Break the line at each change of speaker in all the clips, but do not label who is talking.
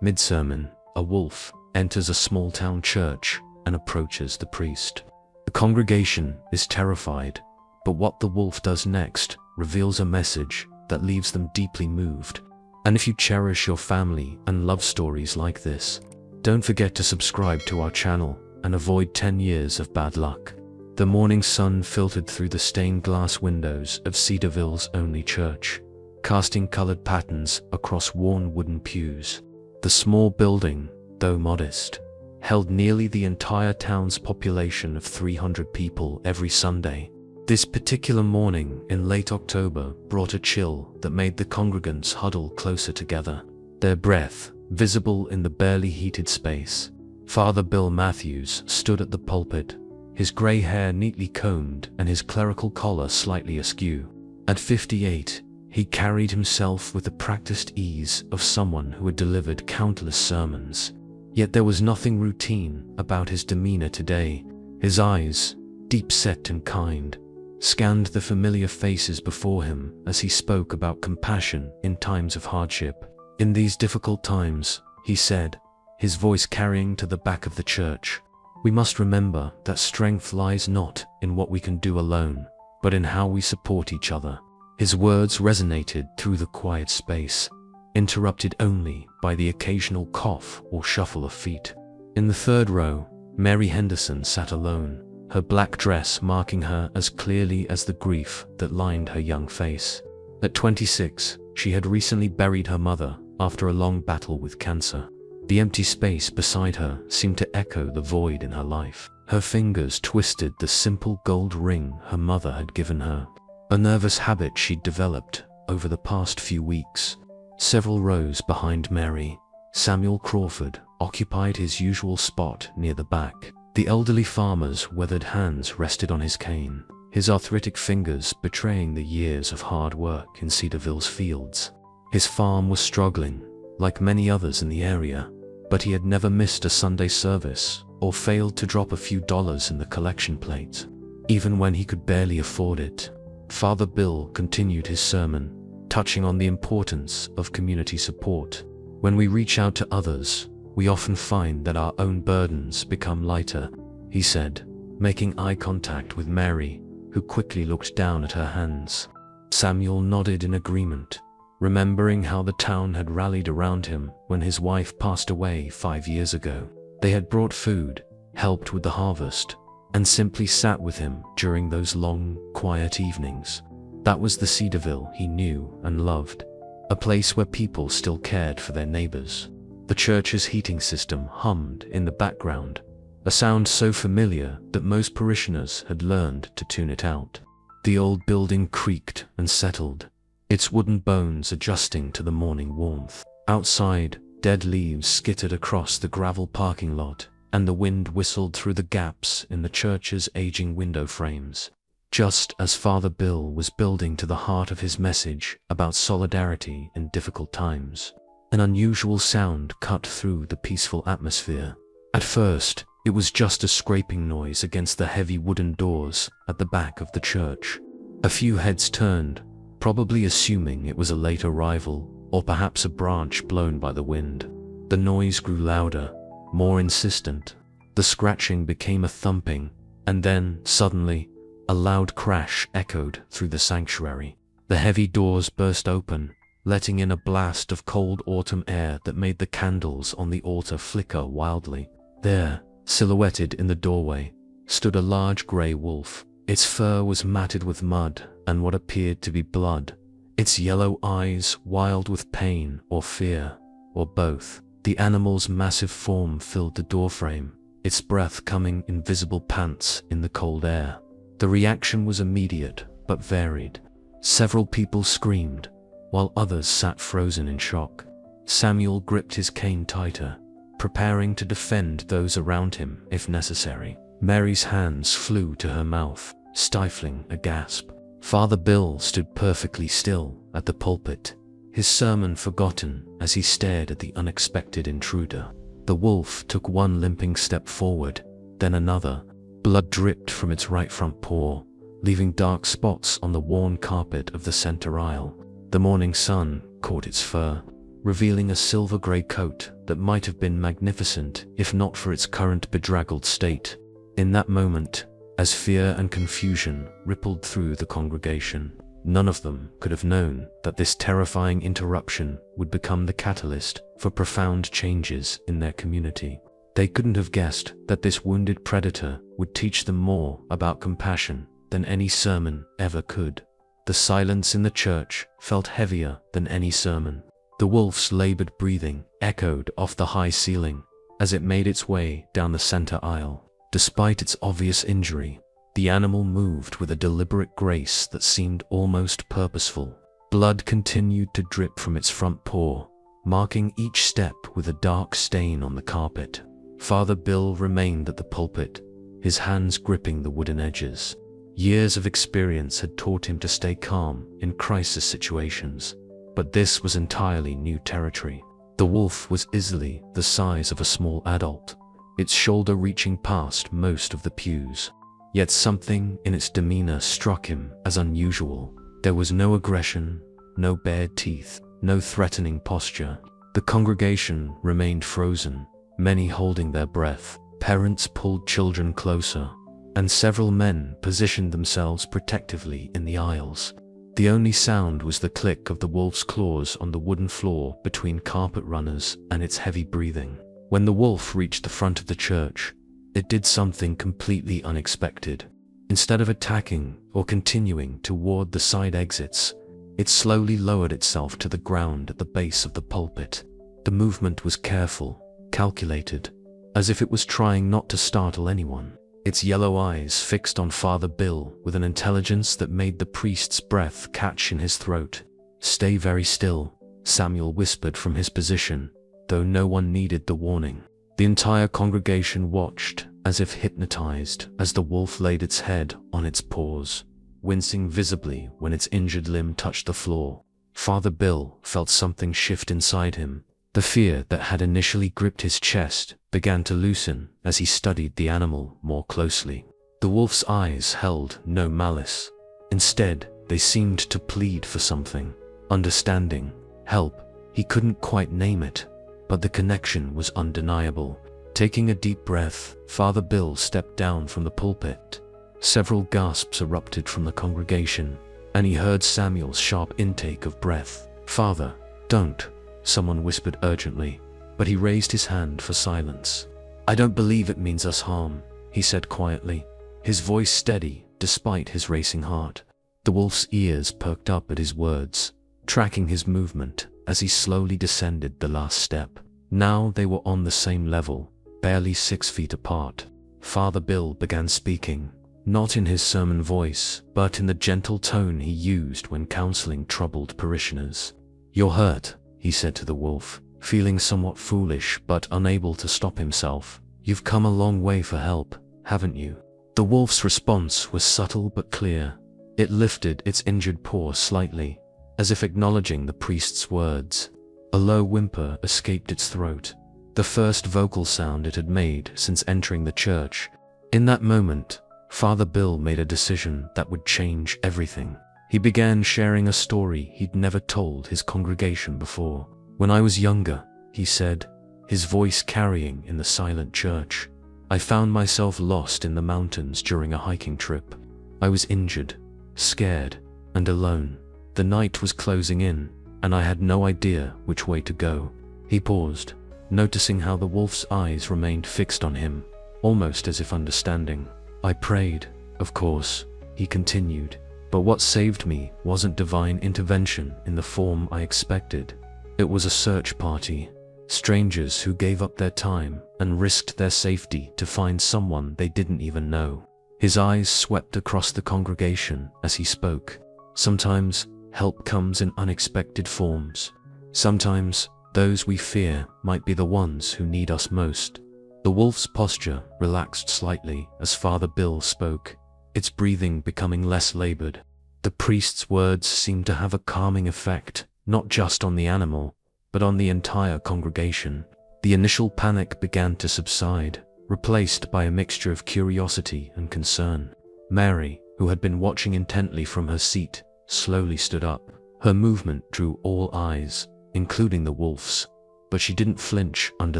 Mid-sermon, a wolf enters a small-town church and approaches the priest. The congregation is terrified, but what the wolf does next reveals a message that leaves them deeply moved. And if you cherish your family and love stories like this, don't forget to subscribe to our channel and avoid 10 years of bad luck. The morning sun filtered through the stained glass windows of Cedarville's only church, casting colored patterns across worn wooden pews. The small building, though modest, held nearly the entire town's population of 300 people every Sunday. This particular morning in late October brought a chill that made the congregants huddle closer together, their breath visible in the barely heated space. Father Bill Matthews stood at the pulpit, his gray hair neatly combed and his clerical collar slightly askew. At 58, he carried himself with the practiced ease of someone who had delivered countless sermons. Yet there was nothing routine about his demeanor today. His eyes, deep-set and kind, scanned the familiar faces before him as he spoke about compassion in times of hardship. "In these difficult times," he said, his voice carrying to the back of the church, "we must remember that strength lies not in what we can do alone, but in how we support each other." His words resonated through the quiet space, interrupted only by the occasional cough or shuffle of feet. In the third row, Mary Henderson sat alone, her black dress marking her as clearly as the grief that lined her young face. At 26, she had recently buried her mother after a long battle with cancer. The empty space beside her seemed to echo the void in her life. Her fingers twisted the simple gold ring her mother had given her, a nervous habit she'd developed over the past few weeks. Several rows behind Mary, Samuel Crawford occupied his usual spot near the back. The elderly farmer's weathered hands rested on his cane, his arthritic fingers betraying the years of hard work in Cedarville's fields. His farm was struggling, like many others in the area, but he had never missed a Sunday service or failed to drop a few dollars in the collection plate, even when he could barely afford it. Father Bill continued his sermon, touching on the importance of community support. "When we reach out to others, we often find that our own burdens become lighter," he said, making eye contact with Mary, who quickly looked down at her hands. Samuel nodded in agreement, remembering how the town had rallied around him when his wife passed away 5 years ago. They had brought food, helped with the harvest, and simply sat with him during those long, quiet evenings. That was the Cedarville he knew and loved, a place where people still cared for their neighbors. The church's heating system hummed in the background, a sound so familiar that most parishioners had learned to tune it out. The old building creaked and settled, its wooden bones adjusting to the morning warmth. Outside, dead leaves skittered across the gravel parking lot, and the wind whistled through the gaps in the church's aging window frames. Just as Father Bill was building to the heart of his message about solidarity in difficult times, an unusual sound cut through the peaceful atmosphere. At first, it was just a scraping noise against the heavy wooden doors at the back of the church. A few heads turned, probably assuming it was a late arrival or perhaps a branch blown by the wind. The noise grew louder, more insistent. The scratching became a thumping, and then, suddenly, a loud crash echoed through the sanctuary. The heavy doors burst open, letting in a blast of cold autumn air that made the candles on the altar flicker wildly. There, silhouetted in the doorway, stood a large gray wolf. Its fur was matted with mud and what appeared to be blood, its yellow eyes wild with pain or fear, or both. The animal's massive form filled the doorframe, its breath coming in visible pants in the cold air. The reaction was immediate but varied. Several people screamed, while others sat frozen in shock. Samuel gripped his cane tighter, preparing to defend those around him if necessary. Mary's hands flew to her mouth, stifling a gasp. Father Bill stood perfectly still at the pulpit, his sermon forgotten as he stared at the unexpected intruder. The wolf took one limping step forward, then another. Blood dripped from its right front paw, leaving dark spots on the worn carpet of the center aisle. The morning sun caught its fur, revealing a silver-grey coat that might have been magnificent if not for its current bedraggled state. In that moment, as fear and confusion rippled through the congregation, none of them could have known that this terrifying interruption would become the catalyst for profound changes in their community. They couldn't have guessed that this wounded predator would teach them more about compassion than any sermon ever could. The silence in the church felt heavier than any sermon. The wolf's labored breathing echoed off the high ceiling as it made its way down the center aisle. Despite its obvious injury, the animal moved with a deliberate grace that seemed almost purposeful. Blood continued to drip from its front paw, marking each step with a dark stain on the carpet. Father Bill remained at the pulpit, his hands gripping the wooden edges. Years of experience had taught him to stay calm in crisis situations, but this was entirely new territory. The wolf was easily the size of a small adult, its shoulder reaching past most of the pews. Yet something in its demeanor struck him as unusual. There was no aggression, no bared teeth, no threatening posture. The congregation remained frozen, many holding their breath. Parents pulled children closer, and several men positioned themselves protectively in the aisles. The only sound was the click of the wolf's claws on the wooden floor between carpet runners and its heavy breathing. When the wolf reached the front of the church, it did something completely unexpected. Instead of attacking or continuing toward the side exits, it slowly lowered itself to the ground at the base of the pulpit. The movement was careful, calculated, as if it was trying not to startle anyone. Its yellow eyes fixed on Father Bill with an intelligence that made the priest's breath catch in his throat. "Stay very still," Samuel whispered from his position, though no one needed the warning. The entire congregation watched, as if hypnotized, as the wolf laid its head on its paws, wincing visibly when its injured limb touched the floor. Father Bill felt something shift inside him. The fear that had initially gripped his chest began to loosen as he studied the animal more closely. The wolf's eyes held no malice. Instead, they seemed to plead for something. Understanding, help. He couldn't quite name it, but the connection was undeniable. Taking a deep breath, Father Bill stepped down from the pulpit. Several gasps erupted from the congregation, and he heard Samuel's sharp intake of breath. "Father, don't," someone whispered urgently, but he raised his hand for silence. "I don't believe it means us harm," he said quietly, his voice steady despite his racing heart. The wolf's ears perked up at his words, tracking his movement as he slowly descended the last step. Now they were on the same level, barely 6 feet apart. Father Bill began speaking, not in his sermon voice, but in the gentle tone he used when counseling troubled parishioners. "You're hurt," he said to the wolf, feeling somewhat foolish but unable to stop himself. "You've come a long way for help, haven't you?" The wolf's response was subtle but clear. It lifted its injured paw slightly, as if acknowledging the priest's words. A low whimper escaped its throat, the first vocal sound it had made since entering the church. In that moment, Father Bill made a decision that would change everything. He began sharing a story he'd never told his congregation before. "When I was younger," he said, his voice carrying in the silent church, "I found myself lost in the mountains during a hiking trip. I was injured, scared, and alone. The night was closing in, and I had no idea which way to go." He paused, noticing how the wolf's eyes remained fixed on him, almost as if understanding. "I prayed, of course," he continued, "but what saved me wasn't divine intervention in the form I expected. It was a search party, strangers who gave up their time and risked their safety to find someone they didn't even know." His eyes swept across the congregation as he spoke. "Sometimes help comes in unexpected forms. Sometimes those we fear might be the ones who need us most." The wolf's posture relaxed slightly as Father Bill spoke, its breathing becoming less labored. The priest's words seemed to have a calming effect, not just on the animal, but on the entire congregation. The initial panic began to subside, replaced by a mixture of curiosity and concern. Mary, who had been watching intently from her seat, slowly stood up. Her movement drew all eyes, including the wolves, but she didn't flinch under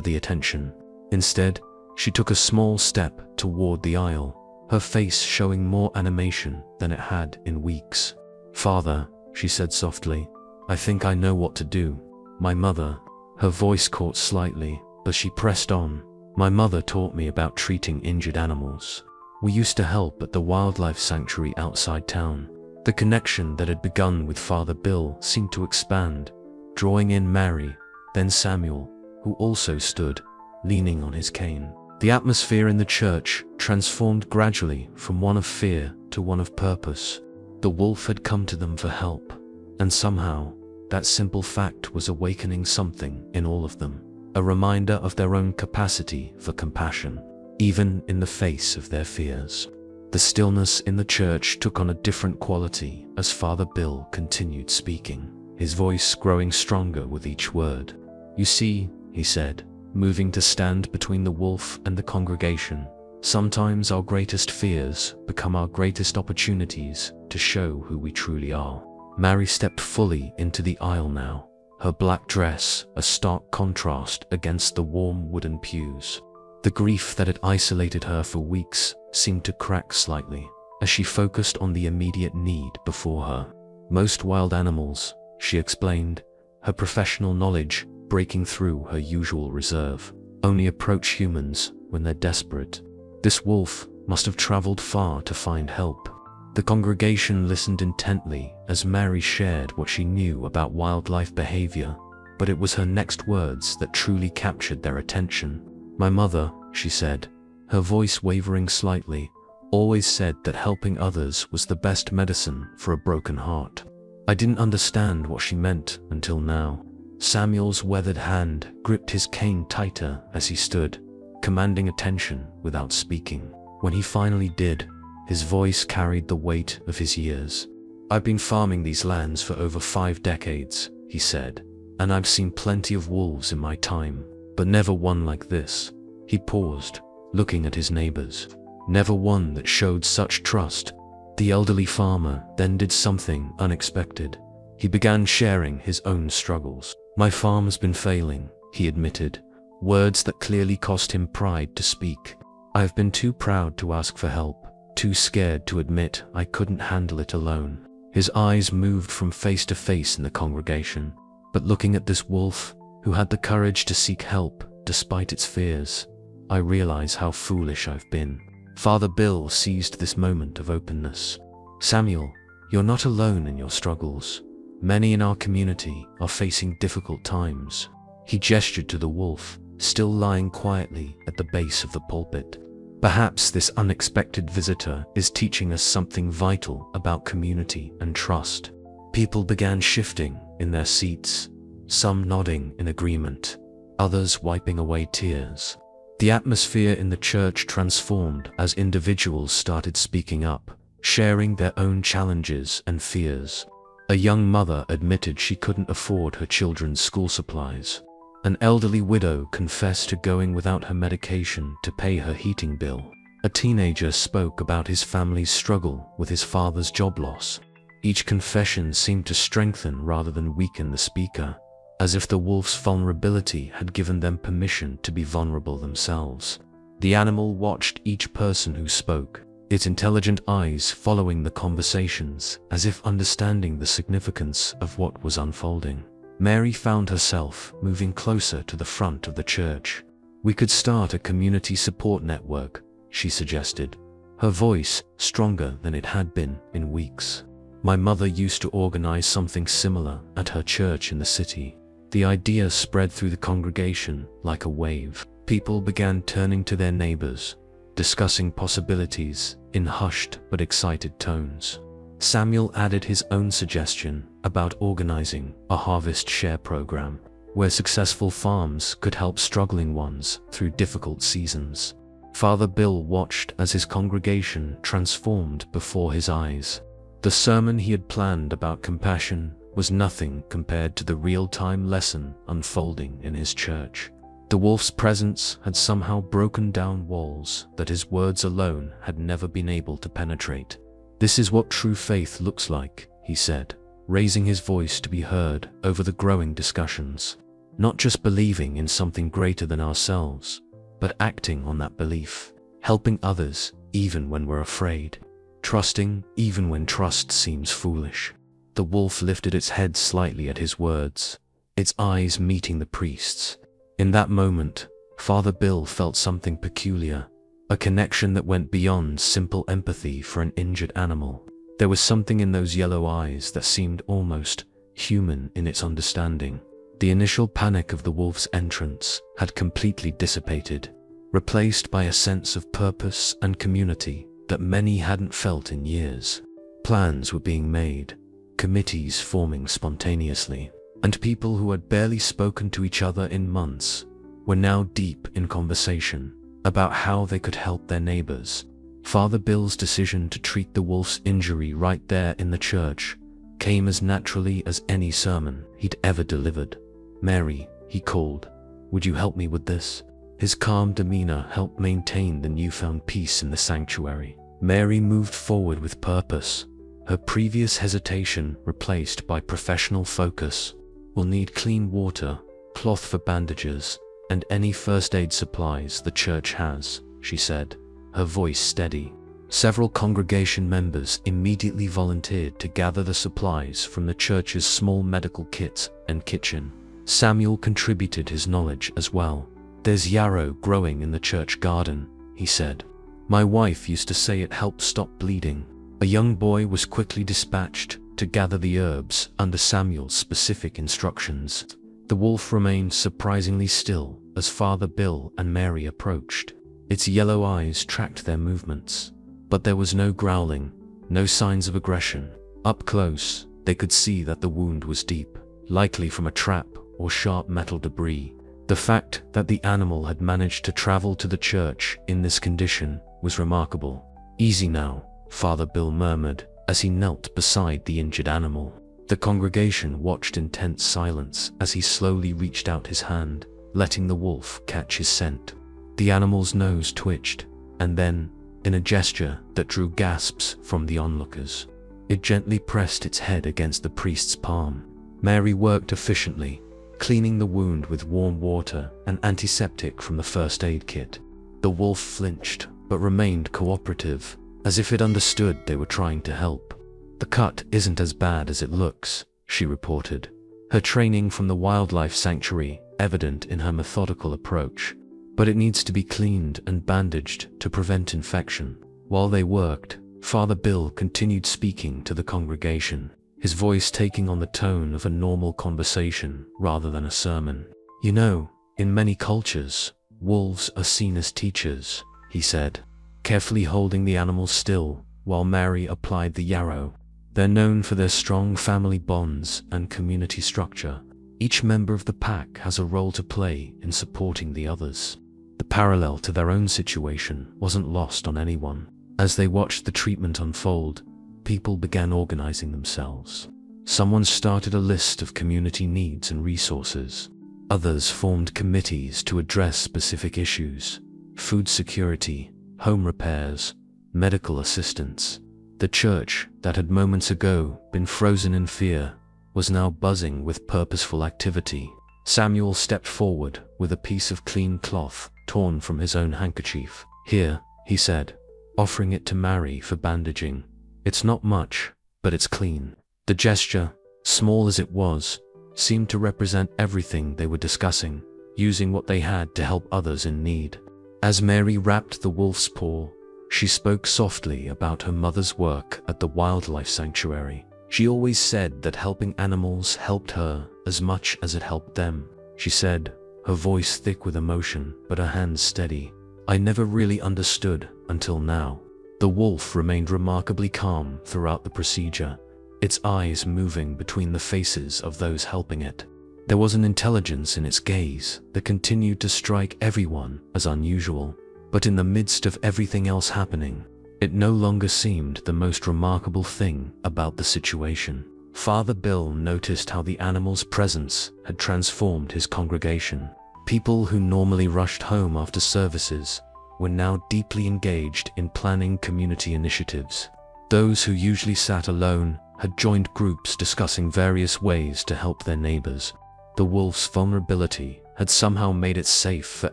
the attention. Instead, she took a small step toward the aisle, her face showing more animation than it had in weeks. "Father," she said softly, "I think I know what to do." "My mother," her voice caught slightly, but she pressed on. "My mother taught me about treating injured animals. We used to help at the wildlife sanctuary outside town." The connection that had begun with Father Bill seemed to expand, drawing in Mary, then Samuel, who also stood, leaning on his cane. The atmosphere in the church transformed gradually from one of fear to one of purpose. The wolf had come to them for help, and somehow, that simple fact was awakening something in all of them, a reminder of their own capacity for compassion, even in the face of their fears. The stillness in the church took on a different quality as Father Bill continued speaking, his voice growing stronger with each word. "You see," he said, moving to stand between the wolf and the congregation, "sometimes our greatest fears become our greatest opportunities to show who we truly are." Mary stepped fully into the aisle now, her black dress a stark contrast against the warm wooden pews. The grief that had isolated her for weeks seemed to crack slightly as she focused on the immediate need before her. "Most wild animals," she explained, her professional knowledge breaking through her usual reserve, "only approach humans when they're desperate. This wolf must have traveled far to find help." The congregation listened intently as Mary shared what she knew about wildlife behavior, but it was her next words that truly captured their attention. "My mother," she said, her voice wavering slightly, "always said that helping others was the best medicine for a broken heart. I didn't understand what she meant until now." Samuel's weathered hand gripped his cane tighter as he stood, commanding attention without speaking. When he finally did, his voice carried the weight of his years. "I've been farming these lands for over 5 decades, he said, "and I've seen plenty of wolves in my time, but never one like this." He paused, looking at his neighbors. "Never one that showed such trust." The elderly farmer then did something unexpected. He began sharing his own struggles. "My farm's been failing," he admitted, words that clearly cost him pride to speak. "I have been too proud to ask for help, too scared to admit I couldn't handle it alone." His eyes moved from face to face in the congregation, but looking at this wolf, who had the courage to seek help despite its fears, "I realize how foolish I've been." Father Bill seized this moment of openness. "Samuel, you're not alone in your struggles. Many in our community are facing difficult times." He gestured to the wolf, still lying quietly at the base of the pulpit. "Perhaps this unexpected visitor is teaching us something vital about community and trust." People began shifting in their seats, some nodding in agreement, others wiping away tears. The atmosphere in the church transformed as individuals started speaking up, sharing their own challenges and fears. A young mother admitted she couldn't afford her children's school supplies. An elderly widow confessed to going without her medication to pay her heating bill. A teenager spoke about his family's struggle with his father's job loss. Each confession seemed to strengthen rather than weaken the speaker, as if the wolf's vulnerability had given them permission to be vulnerable themselves. The animal watched each person who spoke, its intelligent eyes following the conversations as if understanding the significance of what was unfolding. Mary found herself moving closer to the front of the church. "We could start a community support network," she suggested, her voice stronger than it had been in weeks. "My mother used to organize something similar at her church in the city." The idea spread through the congregation like a wave. People began turning to their neighbors, discussing possibilities in hushed but excited tones. Samuel added his own suggestion about organizing a harvest share program, where successful farms could help struggling ones through difficult seasons. Father Bill watched as his congregation transformed before his eyes. The sermon he had planned about compassion was nothing compared to the real-time lesson unfolding in his church. The wolf's presence had somehow broken down walls that his words alone had never been able to penetrate. "This is what true faith looks like," he said, raising his voice to be heard over the growing discussions. Not just believing in something greater than ourselves, but acting on that belief, helping others even when we're afraid, trusting even when trust seems foolish. The wolf lifted its head slightly at his words, its eyes meeting the priest's. In that moment, Father Bill felt something peculiar, a connection that went beyond simple empathy for an injured animal. There was something in those yellow eyes that seemed almost human in its understanding. The initial panic of the wolf's entrance had completely dissipated, replaced by a sense of purpose and community that many hadn't felt in years. Plans were being made, committees forming spontaneously, and people who had barely spoken to each other in months were now deep in conversation about how they could help their neighbors. Father Bill's decision to treat the wolf's injury right there in the church came as naturally as any sermon he'd ever delivered. "Mary," he called, "would you help me with this?" His calm demeanor helped maintain the newfound peace in the sanctuary. Mary moved forward with purpose, her previous hesitation replaced by professional focus. "We'll need clean water, cloth for bandages, and any first aid supplies the church has," she said, her voice steady. Several congregation members immediately volunteered to gather the supplies from the church's small medical kit and kitchen. Samuel contributed his knowledge as well. "There's yarrow growing in the church garden," he said. "My wife used to say it helped stop bleeding." A young boy was quickly dispatched to gather the herbs under Samuel's specific instructions. The wolf remained surprisingly still as Father Bill and Mary approached. Its yellow eyes tracked their movements, but there was no growling, no signs of aggression. Up close, they could see that the wound was deep, likely from a trap or sharp metal debris. The fact that the animal had managed to travel to the church in this condition was remarkable. "Easy now," Father Bill murmured as he knelt beside the injured animal. The congregation watched in tense silence as he slowly reached out his hand, letting the wolf catch his scent. The animal's nose twitched, and then, in a gesture that drew gasps from the onlookers, it gently pressed its head against the priest's palm. Mary worked efficiently, cleaning the wound with warm water and antiseptic from the first aid kit. The wolf flinched, but remained cooperative, as if it understood they were trying to help. "The cut isn't as bad as it looks," she reported, her training from the wildlife sanctuary evident in her methodical approach. "But it needs to be cleaned and bandaged to prevent infection." While they worked, Father Bill continued speaking to the congregation, his voice taking on the tone of a normal conversation rather than a sermon. "You know, in many cultures, wolves are seen as teachers," he said, carefully holding the animal still while Mary applied the yarrow. "They're known for their strong family bonds and community structure. Each member of the pack has a role to play in supporting the others." The parallel to their own situation wasn't lost on anyone. As they watched the treatment unfold, people began organizing themselves. Someone started a list of community needs and resources. Others formed committees to address specific issues: food security, home repairs, medical assistance. The church, that had moments ago been frozen in fear, was now buzzing with purposeful activity. Samuel stepped forward with a piece of clean cloth torn from his own handkerchief. "Here," he said, offering it to Mary for bandaging. "It's not much, but it's clean." The gesture, small as it was, seemed to represent everything they were discussing, using what they had to help others in need. As Mary wrapped the wolf's paw, she spoke softly about her mother's work at the wildlife sanctuary. She always said that helping animals helped her as much as it helped them. She said, her voice thick with emotion but her hands steady, "I never really understood until now." The wolf remained remarkably calm throughout the procedure, its eyes moving between the faces of those helping it. There was an intelligence in its gaze that continued to strike everyone as unusual, but in the midst of everything else happening, it no longer seemed the most remarkable thing about the situation. Father Bill noticed how the animal's presence had transformed his congregation. People who normally rushed home after services were now deeply engaged in planning community initiatives. Those who usually sat alone had joined groups discussing various ways to help their neighbors. The wolf's vulnerability had somehow made it safe for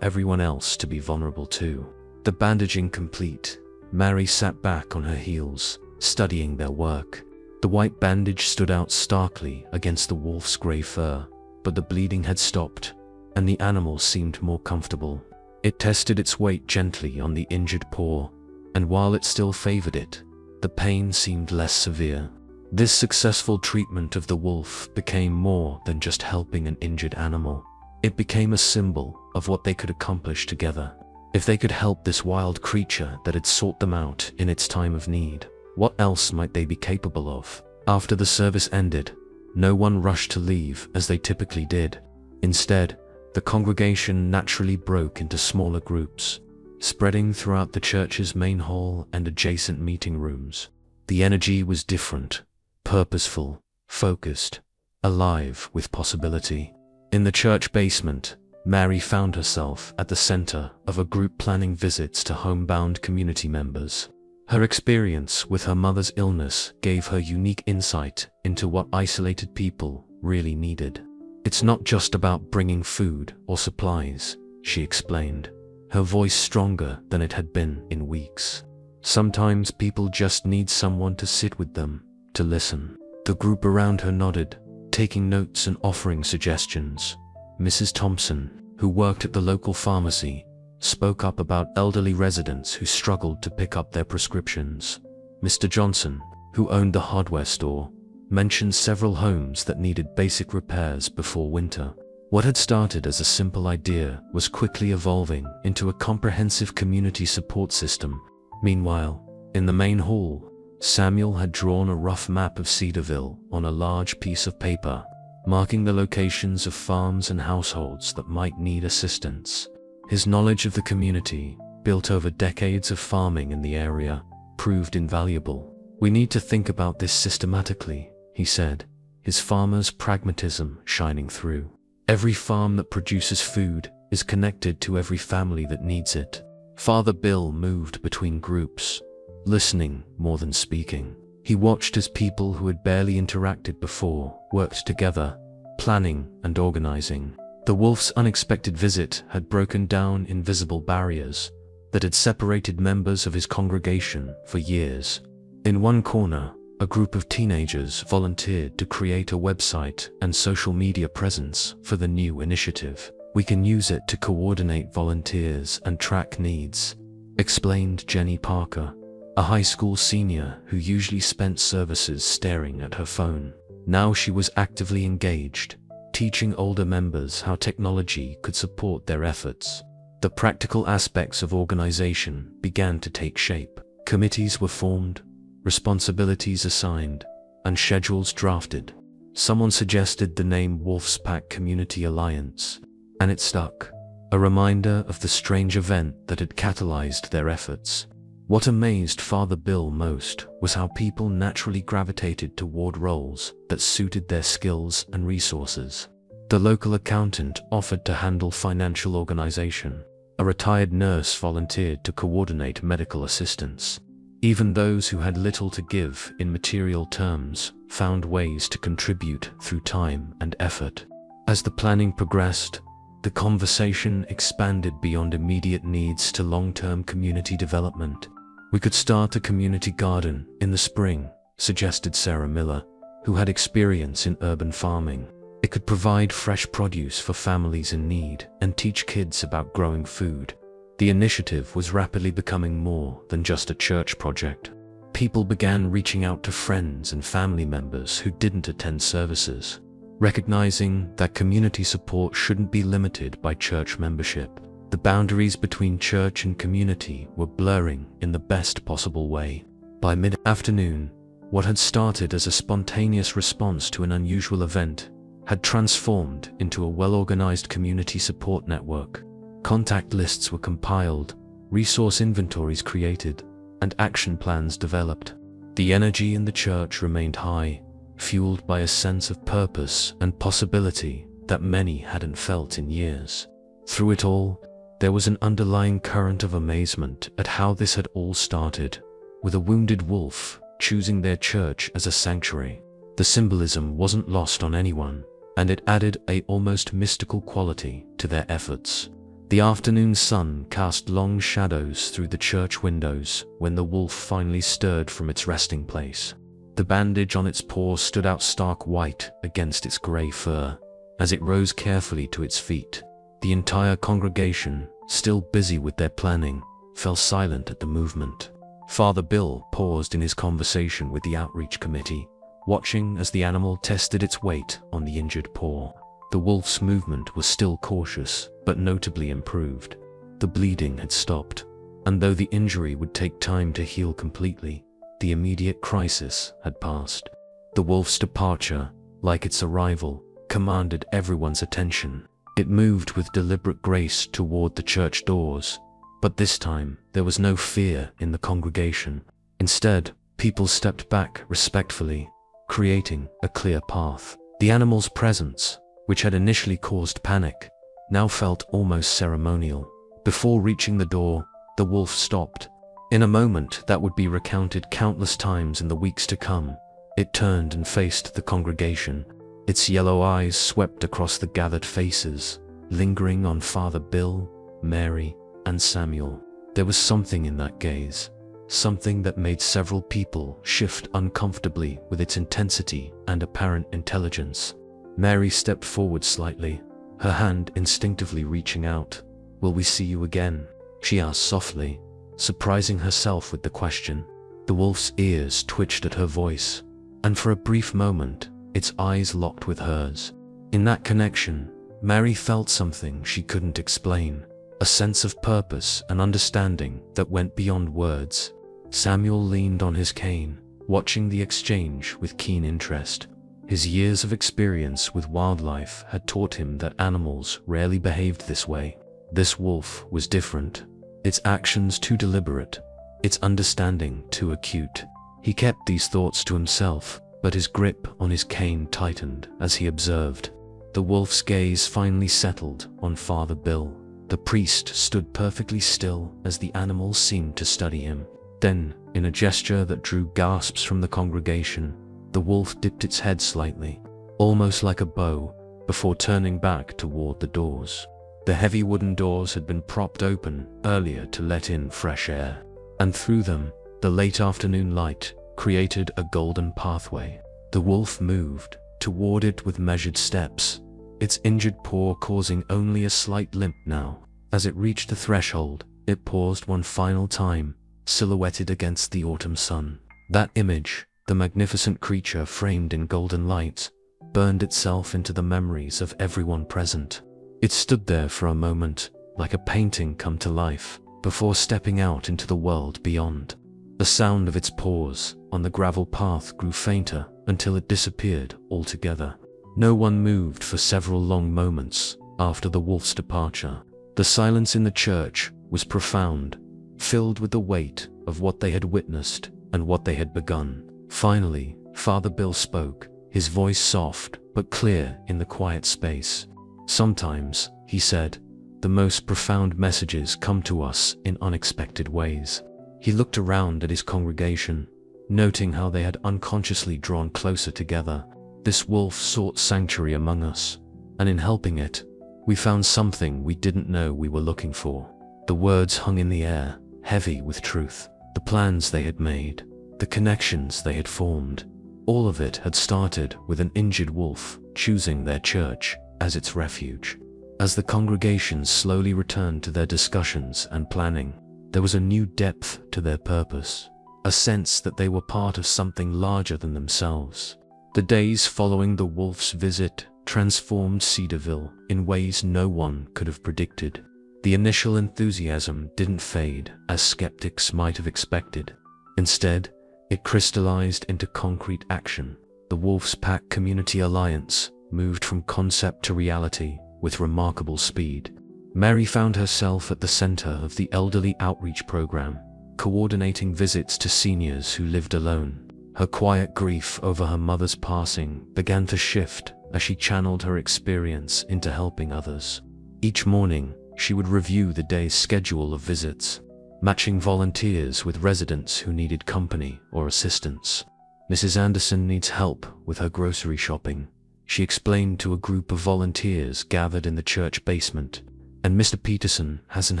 everyone else to be vulnerable too. The bandaging complete, Mary sat back on her heels, studying their work. The white bandage stood out starkly against the wolf's grey fur, but the bleeding had stopped, and the animal seemed more comfortable. It tested its weight gently on the injured paw, and while it still favored it, the pain seemed less severe. This successful treatment of the wolf became more than just helping an injured animal. It became a symbol of what they could accomplish together. If they could help this wild creature that had sought them out in its time of need, what else might they be capable of? After the service ended, no one rushed to leave as they typically did. Instead, the congregation naturally broke into smaller groups, spreading throughout the church's main hall and adjacent meeting rooms. The energy was different, purposeful, focused, alive with possibility. In the church basement, Mary found herself at the center of a group planning visits to homebound community members. Her experience with her mother's illness gave her unique insight into what isolated people really needed. "It's not just about bringing food or supplies," she explained, her voice stronger than it had been in weeks. "Sometimes people just need someone to sit with them, to listen." The group around her nodded, taking notes and offering suggestions. Mrs. Thompson, who worked at the local pharmacy, spoke up about elderly residents who struggled to pick up their prescriptions. Mr. Johnson, who owned the hardware store, mentioned several homes that needed basic repairs before winter. What had started as a simple idea was quickly evolving into a comprehensive community support system. Meanwhile, in the main hall, Samuel had drawn a rough map of Cedarville on a large piece of paper, marking the locations of farms and households that might need assistance. His knowledge of the community, built over decades of farming in the area, proved invaluable. "We need to think about this systematically," he said, his farmer's pragmatism shining through. "Every farm that produces food is connected to every family that needs it." Father Bill moved between groups, listening more than speaking. He watched as people who had barely interacted before worked together, planning and organizing. The wolf's unexpected visit had broken down invisible barriers that had separated members of his congregation for years. In one corner, a group of teenagers volunteered to create a website and social media presence for the new initiative. "We can use it to coordinate volunteers and track needs," explained Jenny Parker, a high school senior who usually spent services staring at her phone. Now she was actively engaged, teaching older members how technology could support their efforts. The practical aspects of organization began to take shape. Committees were formed, responsibilities assigned, and schedules drafted. Someone suggested the name Wolf's Pack Community Alliance, and it stuck, a reminder of the strange event that had catalyzed their efforts. What amazed Father Bill most was how people naturally gravitated toward roles that suited their skills and resources. The local accountant offered to handle financial organization. A retired nurse volunteered to coordinate medical assistance. Even those who had little to give in material terms found ways to contribute through time and effort. As the planning progressed, the conversation expanded beyond immediate needs to long-term community development. "We could start a community garden in the spring," suggested Sarah Miller, who had experience in urban farming. "It could provide fresh produce for families in need and teach kids about growing food." The initiative was rapidly becoming more than just a church project. People began reaching out to friends and family members who didn't attend services, recognizing that community support shouldn't be limited by church membership. The boundaries between church and community were blurring in the best possible way. By mid-afternoon, what had started as a spontaneous response to an unusual event had transformed into a well-organized community support network. Contact lists were compiled, resource inventories created, and action plans developed. The energy in the church remained high, fueled by a sense of purpose and possibility that many hadn't felt in years. Through it all, there was an underlying current of amazement at how this had all started, with a wounded wolf choosing their church as a sanctuary. The symbolism wasn't lost on anyone, and it added a almost mystical quality to their efforts. The afternoon sun cast long shadows through the church windows when the wolf finally stirred from its resting place. The bandage on its paw stood out stark white against its grey fur as it rose carefully to its feet. The entire congregation, still busy with their planning, fell silent at the movement. Father Bill paused in his conversation with the outreach committee, watching as the animal tested its weight on the injured paw. The wolf's movement was still cautious, but notably improved. The bleeding had stopped, and though the injury would take time to heal completely, the immediate crisis had passed. The wolf's departure, like its arrival, commanded everyone's attention. It moved with deliberate grace toward the church doors, but this time there was no fear in the congregation. Instead, people stepped back respectfully, creating a clear path. The animal's presence, which had initially caused panic, now felt almost ceremonial. Before reaching the door, the wolf stopped. In a moment that would be recounted countless times in the weeks to come, it turned and faced the congregation. Its yellow eyes swept across the gathered faces, lingering on Father Bill, Mary, and Samuel. There was something in that gaze, something that made several people shift uncomfortably with its intensity and apparent intelligence. Mary stepped forward slightly, her hand instinctively reaching out. "Will we see you again?" she asked softly, surprising herself with the question. The wolf's ears twitched at her voice, and for a brief moment, its eyes locked with hers. In that connection, Mary felt something she couldn't explain, a sense of purpose and understanding that went beyond words. Samuel leaned on his cane, watching the exchange with keen interest. His years of experience with wildlife had taught him that animals rarely behaved this way. This wolf was different, its actions too deliberate, its understanding too acute. He kept these thoughts to himself, but his grip on his cane tightened as he observed. The wolf's gaze finally settled on Father Bill. The priest stood perfectly still as the animal seemed to study him. Then, in a gesture that drew gasps from the congregation, the wolf dipped its head slightly, almost like a bow, before turning back toward the doors. The heavy wooden doors had been propped open earlier to let in fresh air, and through them, the late afternoon light created a golden pathway. The wolf moved toward it with measured steps, its injured paw causing only a slight limp now. As it reached the threshold, it paused one final time, silhouetted against the autumn sun. That image, the magnificent creature framed in golden light, burned itself into the memories of everyone present. It stood there for a moment, like a painting come to life, before stepping out into the world beyond. The sound of its paws on the gravel path grew fainter until it disappeared altogether. No one moved for several long moments after the wolf's departure. The silence in the church was profound, filled with the weight of what they had witnessed and what they had begun. Finally, Father Bill spoke, his voice soft but clear in the quiet space. "Sometimes," he said, "the most profound messages come to us in unexpected ways." He looked around at his congregation, noting how they had unconsciously drawn closer together. This wolf sought sanctuary among us, and in helping it, we found something we didn't know we were looking for. The words hung in the air, heavy with truth. The plans they had made, the connections they had formed, all of it had started with an injured wolf choosing their church as its refuge. As the congregation slowly returned to their discussions and planning, there was a new depth to their purpose, a sense that they were part of something larger than themselves. The days following the wolf's visit transformed Cedarville in ways no one could have predicted. The initial enthusiasm didn't fade as skeptics might have expected. Instead, it crystallized into concrete action. The Wolf's Pack Community Alliance moved from concept to reality with remarkable speed. Mary found herself at the center of the elderly outreach program, coordinating visits to seniors who lived alone. Her quiet grief over her mother's passing began to shift as she channeled her experience into helping others. Each morning, she would review the day's schedule of visits, matching volunteers with residents who needed company or assistance. Mrs. Anderson needs help with her grocery shopping, she explained to a group of volunteers gathered in the church basement. And Mr. Peterson hasn't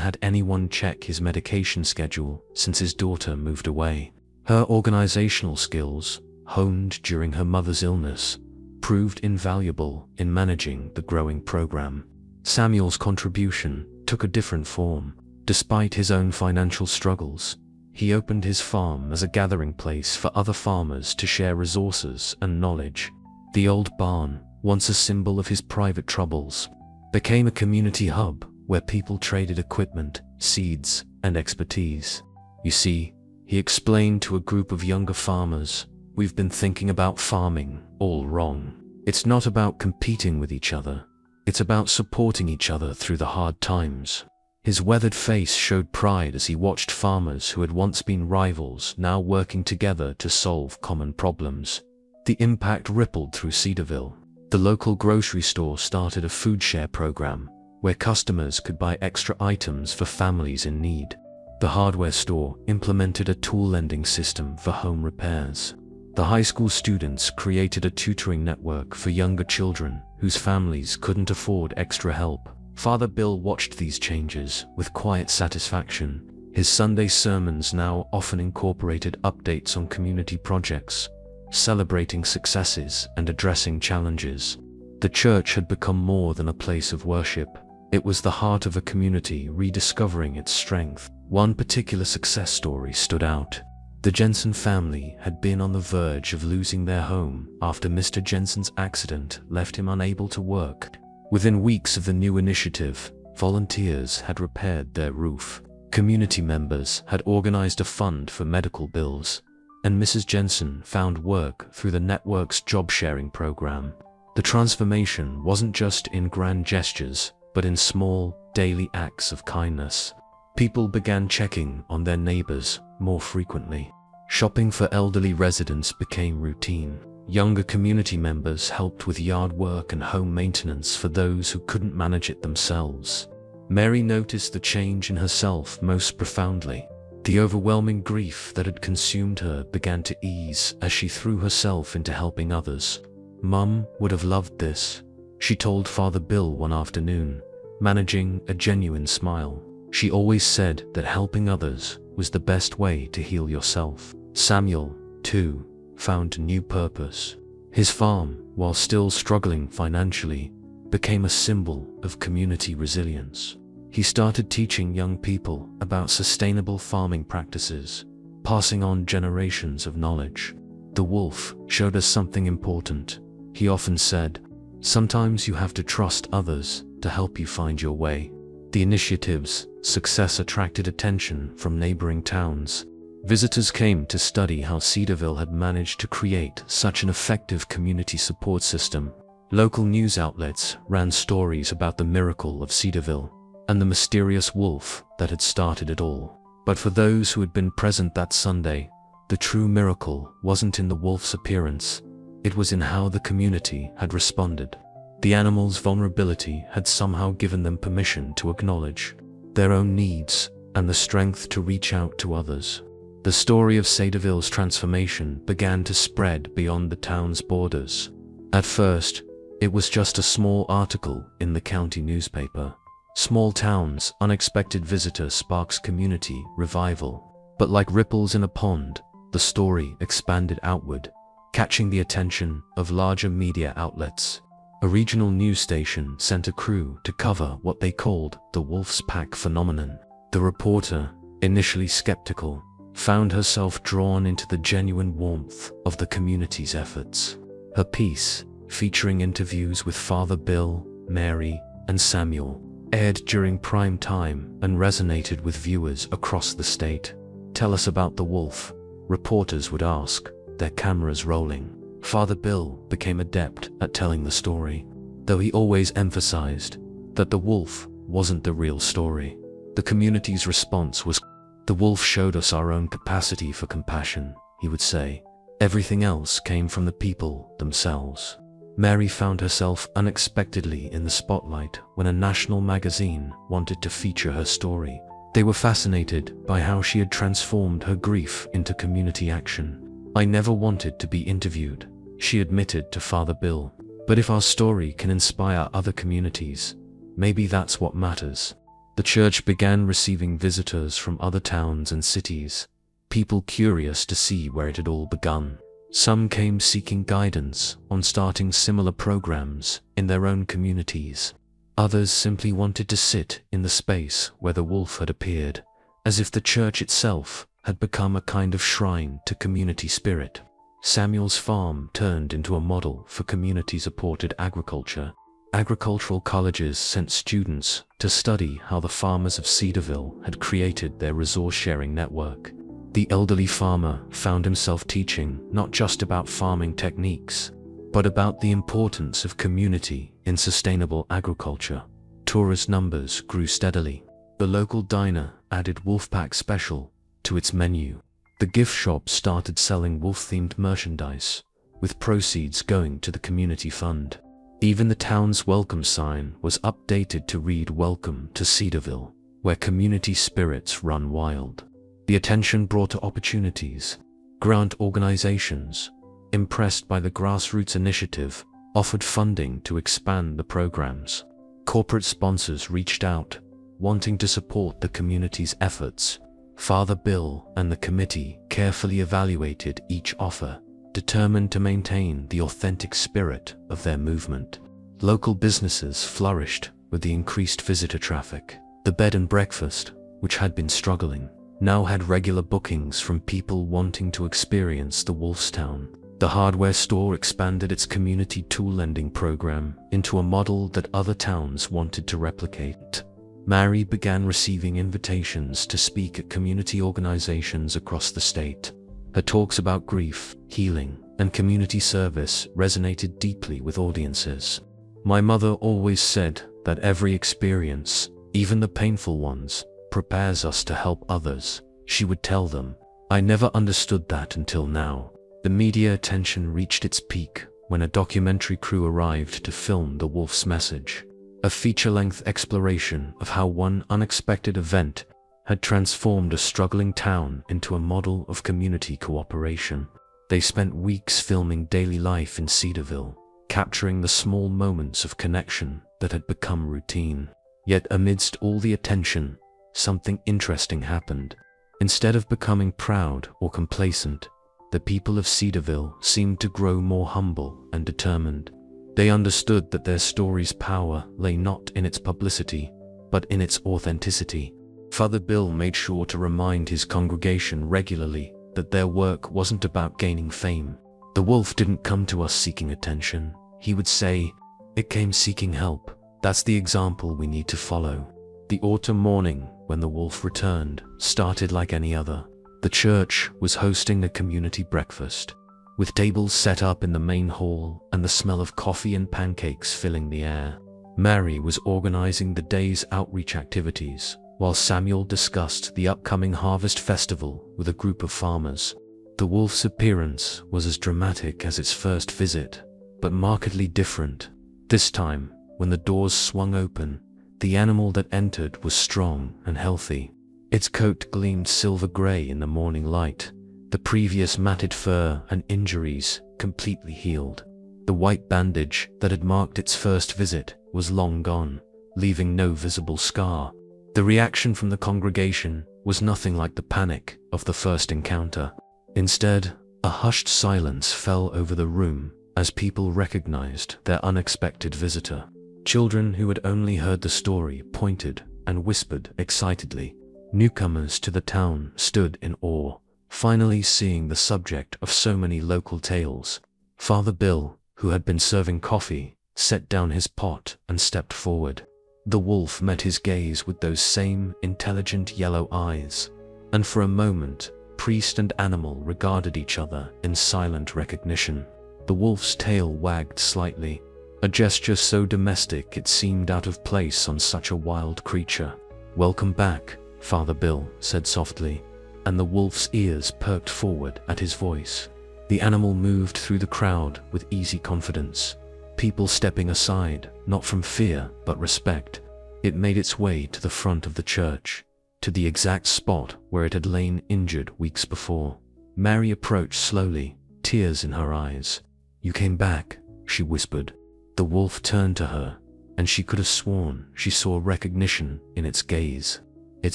had anyone check his medication schedule since his daughter moved away. Her organizational skills, honed during her mother's illness, proved invaluable in managing the growing program. Samuel's contribution took a different form. Despite his own financial struggles, he opened his farm as a gathering place for other farmers to share resources and knowledge. The old barn, once a symbol of his private troubles, became a community hub where people traded equipment, seeds, and expertise. You see, he explained to a group of younger farmers, we've been thinking about farming all wrong. It's not about competing with each other. It's about supporting each other through the hard times. His weathered face showed pride as he watched farmers who had once been rivals now working together to solve common problems. The impact rippled through Cedarville. The local grocery store started a food share program where customers could buy extra items for families in need. The hardware store implemented a tool lending system for home repairs. The high school students created a tutoring network for younger children whose families couldn't afford extra help. Father Bill watched these changes with quiet satisfaction. His Sunday sermons now often incorporated updates on community projects, celebrating successes and addressing challenges. The church had become more than a place of worship. It was the heart of a community rediscovering its strength. One particular success story stood out. The Jensen family had been on the verge of losing their home after Mr. Jensen's accident left him unable to work. Within weeks of the new initiative, volunteers had repaired their roof. Community members had organized a fund for medical bills, and Mrs. Jensen found work through the network's job-sharing program. The transformation wasn't just in grand gestures, but in small, daily acts of kindness. People began checking on their neighbors more frequently. Shopping for elderly residents became routine. Younger community members helped with yard work and home maintenance for those who couldn't manage it themselves. Mary noticed the change in herself most profoundly. The overwhelming grief that had consumed her began to ease as she threw herself into helping others. Mum would have loved this, she told Father Bill one afternoon, managing a genuine smile. She always said that helping others was the best way to heal yourself. Samuel, too, found new purpose. His farm, while still struggling financially, became a symbol of community resilience. He started teaching young people about sustainable farming practices, passing on generations of knowledge. The wolf showed us something important. He often said, "Sometimes you have to trust others to help you find your way." The initiative's success attracted attention from neighboring towns. Visitors came to study how Cedarville had managed to create such an effective community support system. Local news outlets ran stories about the miracle of Cedarville and the mysterious wolf that had started it all. But for those who had been present that Sunday, the true miracle wasn't in the wolf's appearance. It was in how the community had responded. The animal's vulnerability had somehow given them permission to acknowledge their own needs and the strength to reach out to others. The story of Cedarville's transformation began to spread beyond the town's borders. At first, it was just a small article in the county newspaper. Small towns' unexpected visitor sparks community revival. But like ripples in a pond, the story expanded outward, catching the attention of larger media outlets. A regional news station sent a crew to cover what they called the Wolf's Pack phenomenon. The reporter, initially skeptical, found herself drawn into the genuine warmth of the community's efforts. Her piece, featuring interviews with Father Bill, Mary, and Samuel, aired during prime time and resonated with viewers across the state. "Tell us about the wolf," reporters would ask, their cameras rolling. Father Bill became adept at telling the story, though he always emphasized that the wolf wasn't the real story. The community's response was, "The wolf showed us our own capacity for compassion," he would say. Everything else came from the people themselves. Mary found herself unexpectedly in the spotlight when a national magazine wanted to feature her story. They were fascinated by how she had transformed her grief into community action. "I never wanted to be interviewed," she admitted to Father Bill. "But if our story can inspire other communities, maybe that's what matters." The church began receiving visitors from other towns and cities, people curious to see where it had all begun. Some came seeking guidance on starting similar programs in their own communities. Others simply wanted to sit in the space where the wolf had appeared, as if the church itself had become a kind of shrine to community spirit. Samuel's farm turned into a model for community-supported agriculture. Agricultural colleges sent students to study how the farmers of Cedarville had created their resource-sharing network. The elderly farmer found himself teaching not just about farming techniques, but about the importance of community in sustainable agriculture. Tourist numbers grew steadily. The local diner added Wolfpack Special to its menu. The gift shop started selling wolf-themed merchandise, with proceeds going to the community fund. Even the town's welcome sign was updated to read "Welcome to Cedarville, where community spirits run wild." The attention brought opportunities. Grant organizations, impressed by the grassroots initiative, offered funding to expand the programs. Corporate sponsors reached out, wanting to support the community's efforts. Father Bill and the committee carefully evaluated each offer, determined to maintain the authentic spirit of their movement. Local businesses flourished with the increased visitor traffic. The bed and breakfast, which had been struggling, now had regular bookings from people wanting to experience the Wolfstown. The hardware store expanded its community tool lending program into a model that other towns wanted to replicate. Mary began receiving invitations to speak at community organizations across the state. Her talks about grief, healing, and community service resonated deeply with audiences. "My mother always said that every experience, even the painful ones, prepares us to help others," she would tell them. "I never understood that until now." The media attention reached its peak when a documentary crew arrived to film the wolf's message, a feature-length exploration of how one unexpected event had transformed a struggling town into a model of community cooperation. They spent weeks filming daily life in Cedarville, capturing the small moments of connection that had become routine. Yet amidst all the attention, something interesting happened. Instead of becoming proud or complacent, the people of Cedarville seemed to grow more humble and determined. They understood that their story's power lay not in its publicity, but in its authenticity. Father Bill made sure to remind his congregation regularly that their work wasn't about gaining fame. "The wolf didn't come to us seeking attention," he would say. "It came seeking help. That's the example we need to follow." The autumn morning, when the wolf returned, started like any other. The church was hosting a community breakfast, with tables set up in the main hall and the smell of coffee and pancakes filling the air. Mary was organizing the day's outreach activities, while Samuel discussed the upcoming harvest festival with a group of farmers. The wolf's appearance was as dramatic as its first visit, but markedly different. This time, when the doors swung open, the animal that entered was strong and healthy. Its coat gleamed silver-gray in the morning light, the previous matted fur and injuries completely healed. The white bandage that had marked its first visit was long gone, leaving no visible scar. The reaction from the congregation was nothing like the panic of the first encounter. Instead, a hushed silence fell over the room as people recognized their unexpected visitor. Children who had only heard the story pointed and whispered excitedly. Newcomers to the town stood in awe, finally seeing the subject of so many local tales. Father Bill, who had been serving coffee, set down his pot and stepped forward. The wolf met his gaze with those same intelligent yellow eyes, and for a moment, priest and animal regarded each other in silent recognition. The wolf's tail wagged slightly, a gesture so domestic it seemed out of place on such a wild creature. "Welcome back," Father Bill said softly, and the wolf's ears perked forward at his voice. The animal moved through the crowd with easy confidence, people stepping aside, not from fear but respect. It made its way to the front of the church, to the exact spot where it had lain injured weeks before. Mary approached slowly, tears in her eyes. "You came back," she whispered. The wolf turned to her, and she could have sworn she saw recognition in its gaze. It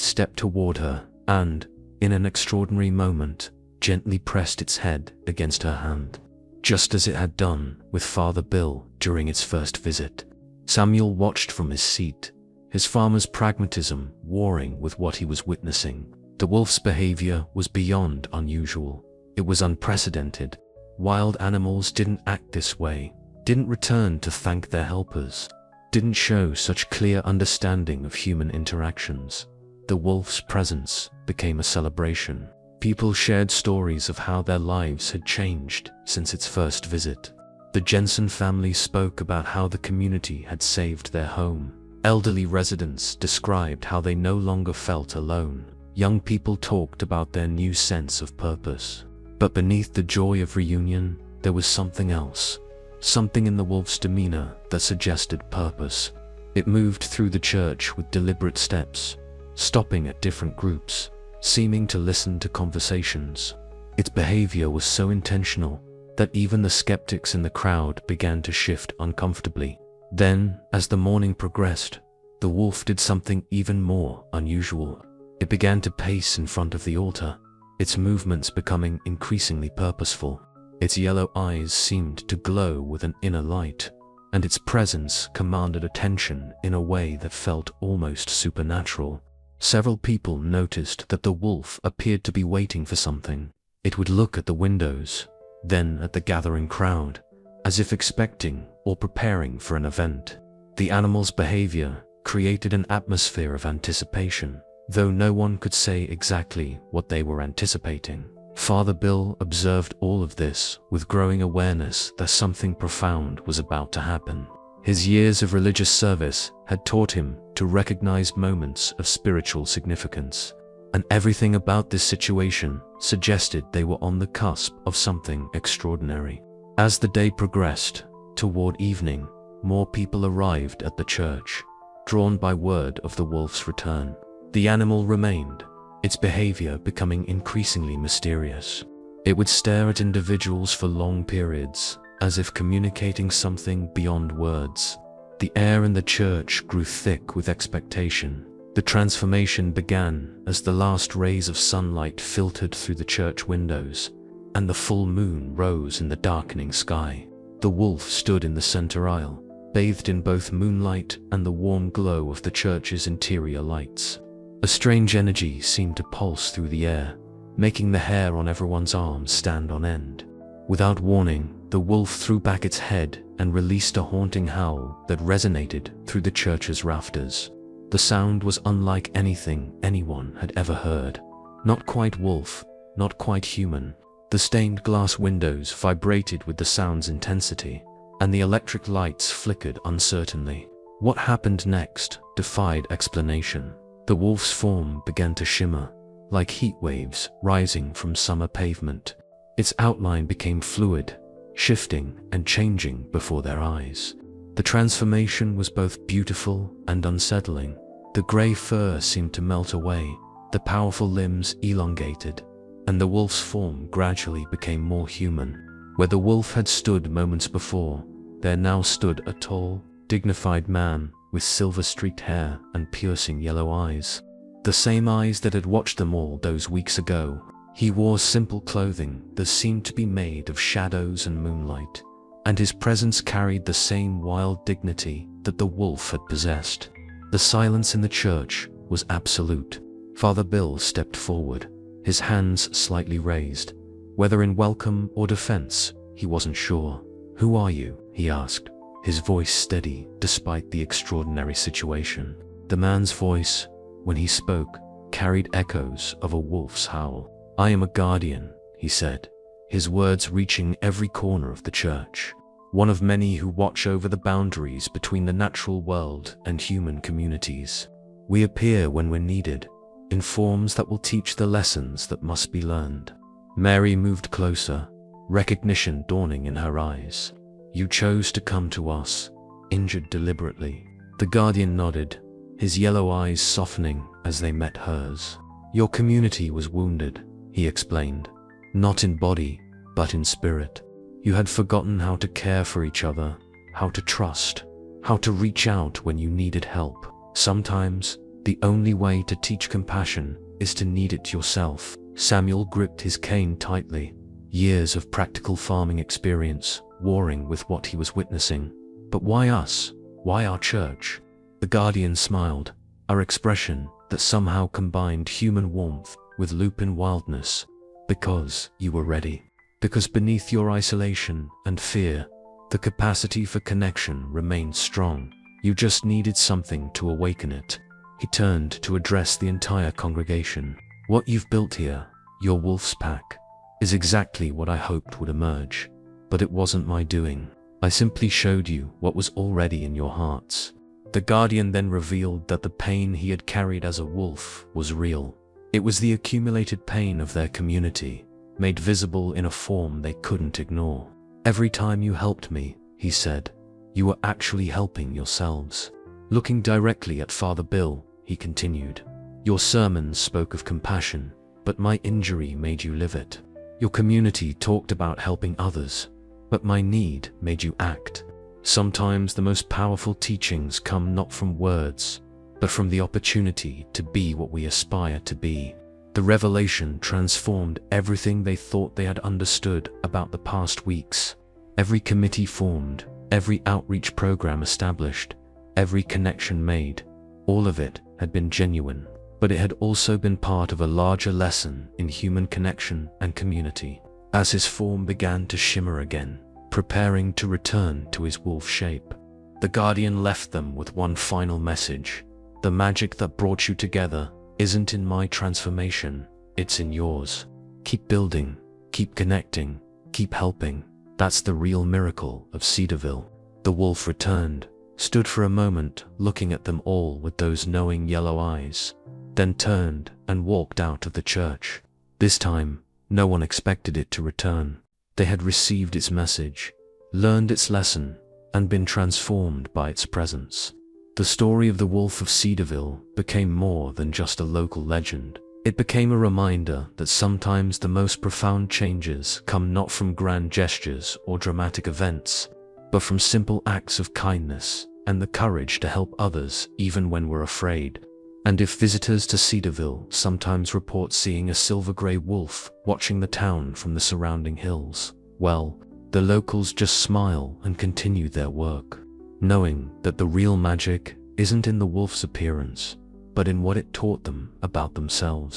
stepped toward her and, in an extraordinary moment, gently pressed its head against her hand, just as it had done with Father Bill during its first visit. Samuel watched from his seat, his farmer's pragmatism warring with what he was witnessing. The wolf's behavior was beyond unusual. It was unprecedented. Wild animals didn't act this way, didn't return to thank their helpers, didn't show such clear understanding of human interactions. The wolf's presence became a celebration. People shared stories of how their lives had changed since its first visit. The Jensen family spoke about how the community had saved their home. Elderly residents described how they no longer felt alone. Young people talked about their new sense of purpose. But beneath the joy of reunion, there was something else. Something in the wolf's demeanor that suggested purpose. It moved through the church with deliberate steps, stopping at different groups, seeming to listen to conversations. Its behavior was so intentional that even the skeptics in the crowd began to shift uncomfortably. Then, as the morning progressed, the wolf did something even more unusual. It began to pace in front of the altar, its movements becoming increasingly purposeful. Its yellow eyes seemed to glow with an inner light, and its presence commanded attention in a way that felt almost supernatural. Several people noticed that the wolf appeared to be waiting for something. It would look at the windows, then at the gathering crowd, as if expecting or preparing for an event. The animal's behavior created an atmosphere of anticipation, though no one could say exactly what they were anticipating. Father Bill observed all of this with growing awareness that something profound was about to happen. His years of religious service had taught him to recognize moments of spiritual significance, and everything about this situation suggested they were on the cusp of something extraordinary. As the day progressed, toward evening, more people arrived at the church, drawn by word of the wolf's return. The animal remained, its behavior becoming increasingly mysterious. It would stare at individuals for long periods, as if communicating something beyond words. The air in the church grew thick with expectation. The transformation began as the last rays of sunlight filtered through the church windows, and the full moon rose in the darkening sky. The wolf stood in the center aisle, bathed in both moonlight and the warm glow of the church's interior lights. A strange energy seemed to pulse through the air, making the hair on everyone's arms stand on end. Without warning, the wolf threw back its head and released a haunting howl that resonated through the church's rafters. The sound was unlike anything anyone had ever heard. Not quite wolf, not quite human. The stained glass windows vibrated with the sound's intensity, and the electric lights flickered uncertainly. What happened next defied explanation. The wolf's form began to shimmer, like heat waves rising from summer pavement. Its outline became fluid, shifting and changing before their eyes. The transformation was both beautiful and unsettling. The gray fur seemed to melt away, the powerful limbs elongated, and the wolf's form gradually became more human. Where the wolf had stood moments before, there now stood a tall, dignified man with silver-streaked hair and piercing yellow eyes. The same eyes that had watched them all those weeks ago. He wore simple clothing that seemed to be made of shadows and moonlight, and his presence carried the same wild dignity that the wolf had possessed. The silence in the church was absolute. Father Bill stepped forward, his hands slightly raised. Whether in welcome or defense, he wasn't sure. "Who are you?" he asked, his voice steady despite the extraordinary situation. The man's voice, when he spoke, carried echoes of a wolf's howl. "I am a guardian," he said, his words reaching every corner of the church. "One of many who watch over the boundaries between the natural world and human communities. We appear when we're needed, in forms that will teach the lessons that must be learned." Mary moved closer, recognition dawning in her eyes. "You chose to come to us, injured deliberately." The guardian nodded, his yellow eyes softening as they met hers. Your community was wounded, he explained, not in body, but in spirit. You had forgotten how to care for each other, how to trust, how to reach out when you needed help. Sometimes, the only way to teach compassion is to need it yourself. Samuel gripped his cane tightly, years of practical farming experience warring with what he was witnessing. But why us? Why our church? The Guardian smiled, our expression that somehow combined human warmth with lupin wildness. Because you were ready. Because beneath your isolation and fear, the capacity for connection remained strong. You just needed something to awaken it. He turned to address the entire congregation. What you've built here, your Wolf's Pack, is exactly what I hoped would emerge. But it wasn't my doing. I simply showed you what was already in your hearts. The Guardian then revealed that the pain he had carried as a wolf was real. It was the accumulated pain of their community, made visible in a form they couldn't ignore. Every time you helped me, he said, you were actually helping yourselves. Looking directly at Father Bill, he continued, your sermons spoke of compassion, but my injury made you live it. Your community talked about helping others, but my need made you act. Sometimes the most powerful teachings come not from words, but from the opportunity to be what we aspire to be. The revelation transformed everything they thought they had understood about the past weeks. Every committee formed, every outreach program established, every connection made, all of it had been genuine. But it had also been part of a larger lesson in human connection and community. As his form began to shimmer again, preparing to return to his wolf shape, the Guardian left them with one final message. The magic that brought you together isn't in my transformation, it's in yours. Keep building, keep connecting, keep helping. That's the real miracle of Cedarville. The wolf returned, stood for a moment looking at them all with those knowing yellow eyes, then turned and walked out of the church. This time, no one expected it to return. They had received its message, learned its lesson, and been transformed by its presence. The story of the Wolf of Cedarville became more than just a local legend. It became a reminder that sometimes the most profound changes come not from grand gestures or dramatic events, but from simple acts of kindness and the courage to help others even when we're afraid. And if visitors to Cedarville sometimes report seeing a silver-gray wolf watching the town from the surrounding hills, well, the locals just smile and continue their work, knowing that the real magic isn't in the wolf's appearance, but in what it taught them about themselves.